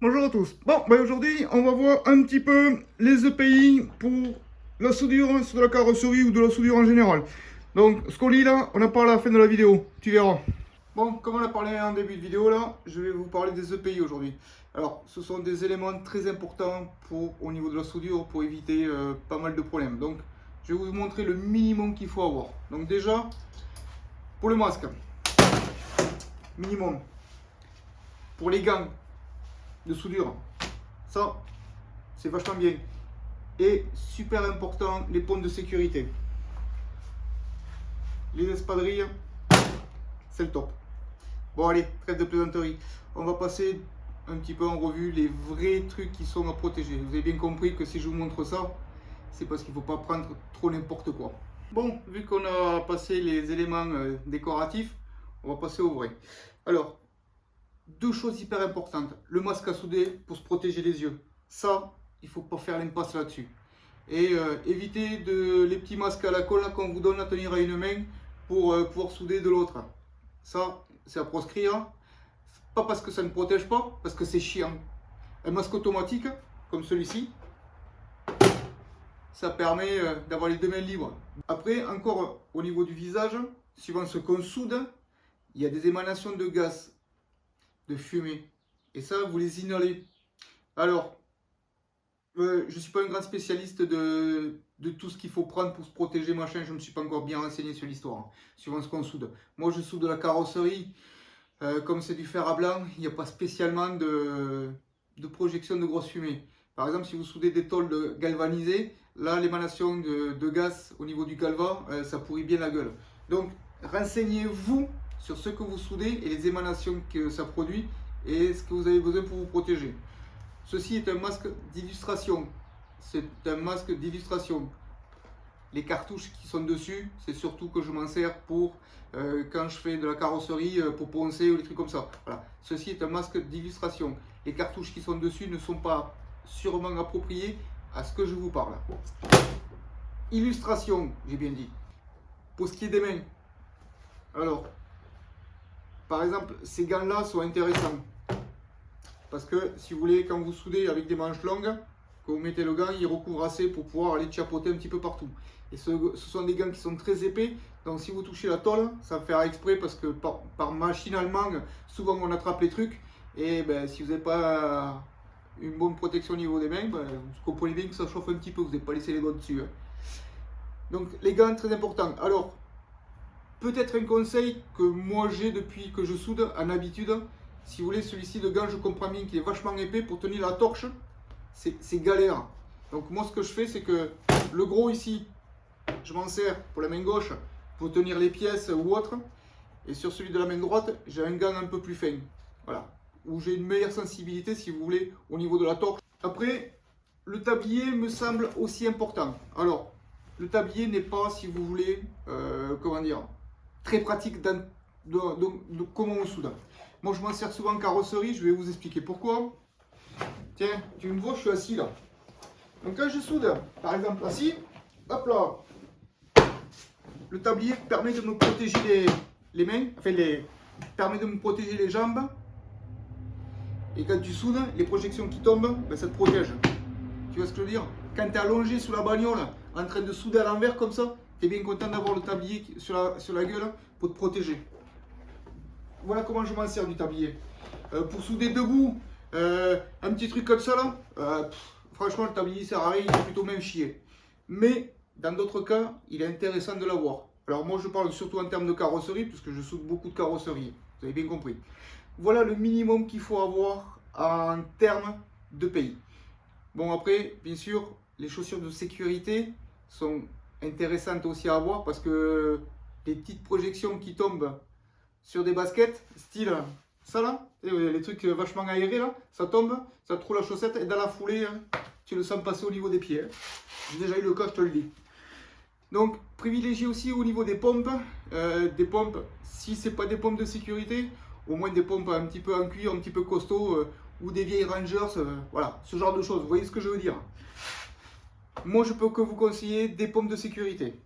Bonjour à tous. Bon, aujourd'hui, on va voir un petit peu les EPI pour la soudure sur de la carrosserie ou de la soudure en général. Donc, ce qu'on lit là, on en parle à la fin de la vidéo. Tu verras. Bon, comme on a parlé en début de vidéo là, je vais vous parler des EPI aujourd'hui. Alors, ce sont des éléments très importants au niveau de la soudure pour éviter pas mal de problèmes. Donc, je vais vous montrer le minimum qu'il faut avoir. Donc déjà, pour le masque, minimum. Pour les gants de soudure, ça, c'est vachement bien. Et super important, les pompes de sécurité. Les espadrilles, c'est le top. Bon allez, trêve de plaisanterie. On va passer un petit peu en revue les vrais trucs qui sont à protéger. Vous avez bien compris que si je vous montre ça, c'est parce qu'il ne faut pas prendre trop n'importe quoi. Bon, vu qu'on a passé les éléments décoratifs, on va passer au vrai. Alors, deux choses hyper importantes. Le masque à souder pour se protéger les yeux. Ça, il ne faut pas faire l'impasse là-dessus. Et éviter les petits masques à la colle qu'on vous donne à tenir à une main pour pouvoir souder de l'autre. Ça, c'est à proscrire. Pas parce que ça ne protège pas, parce que c'est chiant. Un masque automatique, comme celui-ci, ça permet d'avoir les deux mains libres. Après, encore au niveau du visage, suivant ce qu'on soude, il y a des émanations de gaz, de fumée. Et ça, vous les inhalez. Alors, je ne suis pas un grand spécialiste de tout ce qu'il faut prendre pour se protéger, machin. Je ne me suis pas encore bien renseigné sur l'histoire, hein, suivant ce qu'on soude. Moi, je soude la carrosserie. Comme c'est du fer à blanc, il n'y a pas spécialement de projection de grosse fumée. Par exemple, si vous soudez des tôles galvanisées, là, l'émanation de gaz au niveau du galva, ça pourrit bien la gueule. Donc, renseignez-vous sur ce que vous soudez et les émanations que ça produit et ce que vous avez besoin pour vous protéger. Ceci est un masque d'illustration. C'est un masque d'illustration. Les cartouches qui sont dessus, c'est surtout que je m'en sers pour quand je fais de la carrosserie, pour poncer ou des trucs comme ça. Voilà. Ceci est un masque d'illustration. Les cartouches qui sont dessus ne sont pas sûrement appropriées à ce que je vous parle. Illustration, j'ai bien dit. Pour ce qui est des mains. Alors, par exemple, ces gants-là sont intéressants. Parce que si vous voulez, quand vous soudez avec des manches longues, quand vous mettez le gant, il recouvre assez pour pouvoir aller chapeauter un petit peu partout. Et ce sont des gants qui sont très épais, donc si vous touchez la tôle, ça va faire exprès parce que par machinalement, souvent on attrape les trucs. Et ben, si vous n'avez pas une bonne protection au niveau des mains, ben, vous comprenez bien que ça chauffe un petit peu, vous n'avez pas laissé les doigts dessus. Hein. Donc les gants, très importants. Alors, peut-être un conseil que moi j'ai depuis que je soude en habitude. Si vous voulez, celui-ci de gant, je comprends bien qu'il est vachement épais pour tenir la torche. C'est galère. Donc moi, ce que je fais, c'est que le gros ici, je m'en sers pour la main gauche pour tenir les pièces ou autre. Et sur celui de la main droite, j'ai un gant un peu plus fin. Voilà. Où j'ai une meilleure sensibilité, si vous voulez, au niveau de la torche. Après, le tablier me semble aussi important. Alors, le tablier n'est pas, si vous voulez, comment dire, très pratique dans comment on soude. Moi, je m'en sers souvent en carrosserie, je vais vous expliquer pourquoi. Tiens, tu me vois, je suis assis là. Donc quand je soude, par exemple assis, hop là, le tablier permet de me protéger les mains, enfin permet de me protéger les jambes. Et quand tu soudes, les projections qui tombent, ben, ça te protège. Tu vois ce que je veux dire? Quand tu es allongé sous la bagnole, en train de souder à l'envers comme ça, tu es bien content d'avoir le tablier sur la gueule pour te protéger. Voilà comment je m'en sers du tablier. Pour souder debout, un petit truc comme ça là, franchement le tablier sert à rien, il est plutôt même chier. Mais dans d'autres cas, il est intéressant de l'avoir. Alors moi je parle surtout en termes de carrosserie, puisque je soude beaucoup de carrosserie, vous avez bien compris. Voilà le minimum qu'il faut avoir en termes de pays. Bon après, bien sûr, les chaussures de sécurité sont intéressantes aussi à avoir, parce que les petites projections qui tombent sur des baskets, style ça là, les trucs vachement aérés là, ça tombe, ça te roule la chaussette et dans la foulée, hein, tu le sens passer au niveau des pieds. Hein. J'ai déjà eu le cas, je te le dis. Donc, privilégiez aussi au niveau des pompes, si ce n'est pas des pompes de sécurité, au moins des pompes un petit peu en cuir, un petit peu costaud, ou des vieilles Rangers, voilà, ce genre de choses, vous voyez ce que je veux dire. Moi, je peux que vous conseiller des pompes de sécurité.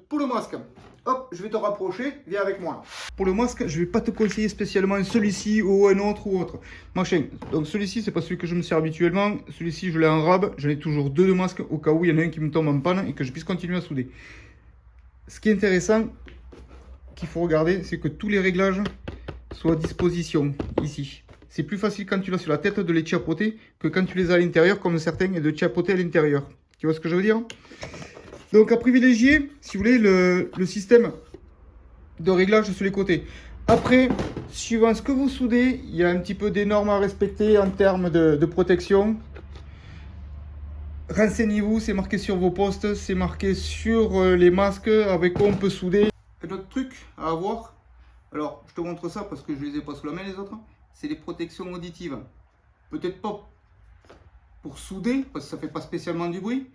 Pour le masque, hop, je vais te rapprocher, viens avec moi. Pour le masque, je vais pas te conseiller spécialement celui-ci ou un autre ou autre. Machin. Donc celui-ci, c'est pas celui que je me sers habituellement. Celui-ci, je l'ai en rab. J'en ai toujours deux de masques au cas où il y en a un qui me tombe en panne et que je puisse continuer à souder. Ce qui est intéressant, qu'il faut regarder, c'est que tous les réglages soient à disposition ici. C'est plus facile quand tu l'as sur la tête de les chapeauter que quand tu les as à l'intérieur, comme certains, et de chapeauter à l'intérieur. Tu vois ce que je veux dire? Donc à privilégier, si vous voulez, le système de réglage sur les côtés. Après, suivant ce que vous soudez, il y a un petit peu des normes à respecter en termes de protection. Renseignez-vous, c'est marqué sur vos postes, c'est marqué sur les masques avec quoi on peut souder. Un autre truc à avoir, alors je te montre ça parce que je les ai pas sous la main les autres, c'est les protections auditives. Peut-être pas pour souder, parce que ça fait pas spécialement du bruit,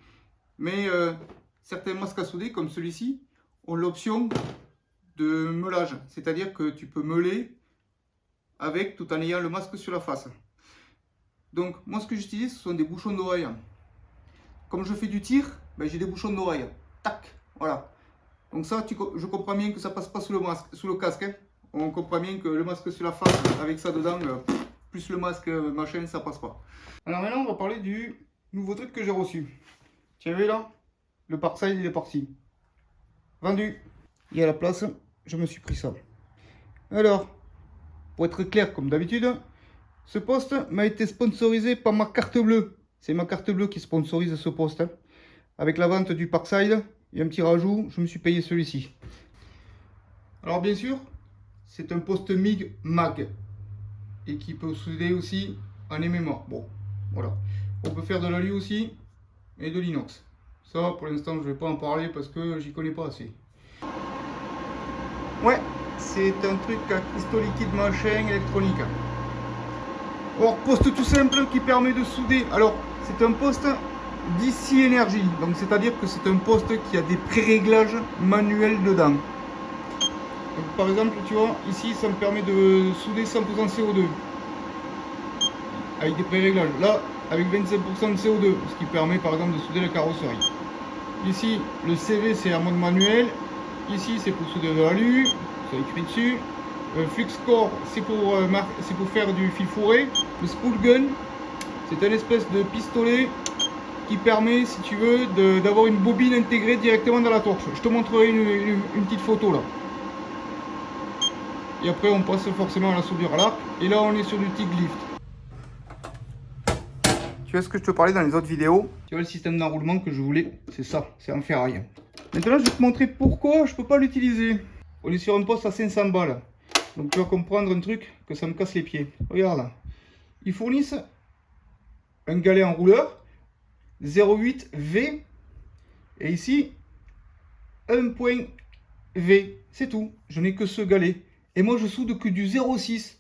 mais certains masques à souder, comme celui-ci, ont l'option de meulage. C'est-à-dire que tu peux meuler avec tout en ayant le masque sur la face. Donc, moi, ce que j'utilise, ce sont des bouchons d'oreille. Comme je fais du tir, ben, j'ai des bouchons d'oreille. Tac, voilà. Donc ça, je comprends bien que ça passe pas sous le casque. Hein. On comprend bien que le masque sur la face, avec ça dedans, plus le masque machin, ça passe pas. Alors maintenant, on va parler du nouveau truc que j'ai reçu. Tu as vu là? Le Parkside, il est parti. Vendu. Et à la place, je me suis pris ça. Alors, pour être clair comme d'habitude, ce poste m'a été sponsorisé par ma carte bleue. C'est ma carte bleue qui sponsorise ce poste. Hein. Avec la vente du Parkside et un petit rajout, je me suis payé celui-ci. Alors bien sûr, c'est un poste MIG MAG. Et qui peut souder aussi en MMA. Bon, voilà. On peut faire de l'alu aussi et de l'inox. Ça, pour l'instant, je ne vais pas en parler parce que j'y connais pas assez. Ouais, c'est un truc à cristaux liquides machin électronique. Alors, poste tout simple qui permet de souder. Alors, c'est un poste DC Energy. Donc, c'est-à-dire que c'est un poste qui a des pré-réglages manuels dedans. Donc, par exemple, tu vois, ici, ça me permet de souder 100% CO2. Avec des pré-réglages. Là, avec 25% de CO2, ce qui permet par exemple de souder la carrosserie. Ici, le CV c'est en mode manuel. Ici, c'est pour souder de l'alu, c'est écrit dessus. Flux core, c'est pour faire du fil fourré. Le spool gun, c'est une espèce de pistolet qui permet, si tu veux, d'avoir une bobine intégrée directement dans la torche. Je te montrerai une petite photo là. Et après, on passe forcément à la soudure à l'arc. Et là, on est sur du TIG lift. Tu vois ce que je te parlais dans les autres vidéos? Tu vois le système d'enroulement que je voulais? C'est ça, c'est en ferraille. Maintenant, je vais te montrer pourquoi je ne peux pas l'utiliser. On est sur un poste à 500 balles. Donc tu vas comprendre un truc, que ça me casse les pieds. Regarde là. Ils fournissent un galet enrouleur 0,8 V. Et ici, un point V. C'est tout. Je n'ai que ce galet. Et moi, je soude que du 0,6.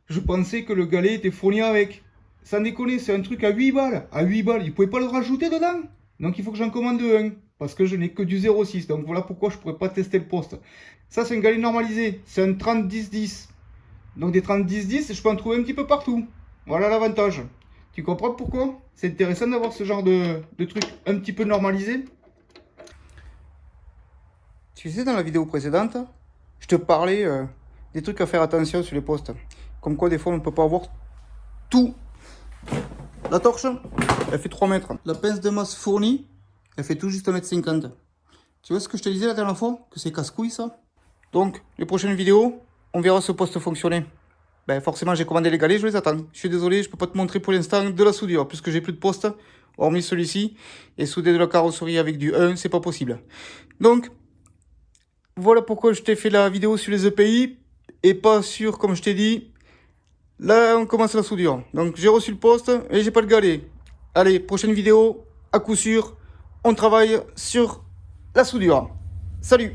Je pensais que le galet était fourni avec. Sans déconner, c'est un truc à 8 balles. À 8 balles, ils ne pouvaient pas le rajouter dedans. Donc il faut que j'en commande un. Parce que je n'ai que du 0,6. Donc voilà pourquoi je ne pourrais pas tester le poste. Ça, c'est un galet normalisé. C'est un 30-10-10. Donc des 30-10-10, je peux en trouver un petit peu partout. Voilà l'avantage. Tu comprends pourquoi? C'est intéressant d'avoir ce genre de truc un petit peu normalisé. Tu sais, dans la vidéo précédente, je te parlais des trucs à faire attention sur les postes. Comme quoi, des fois, on ne peut pas avoir tout. La torche, elle fait 3 mètres. La pince de masse fournie, elle fait tout juste 1,50 m. Tu vois ce que je te disais la dernière fois? Que c'est casse-couille ça. Donc, les prochaines vidéos, on verra ce poste fonctionner. Ben, forcément, j'ai commandé les galets, je les attends. Je suis désolé, je ne peux pas te montrer pour l'instant de la soudure, puisque j'ai plus de poste, hormis celui-ci. Et souder de la carrosserie avec du 1, c'est pas possible. Donc, voilà pourquoi je t'ai fait la vidéo sur les EPI, et pas sur, comme je t'ai dit, là, on commence la soudure. Donc, j'ai reçu le poste et j'ai pas le galet. Allez, prochaine vidéo, à coup sûr, on travaille sur la soudure. Salut!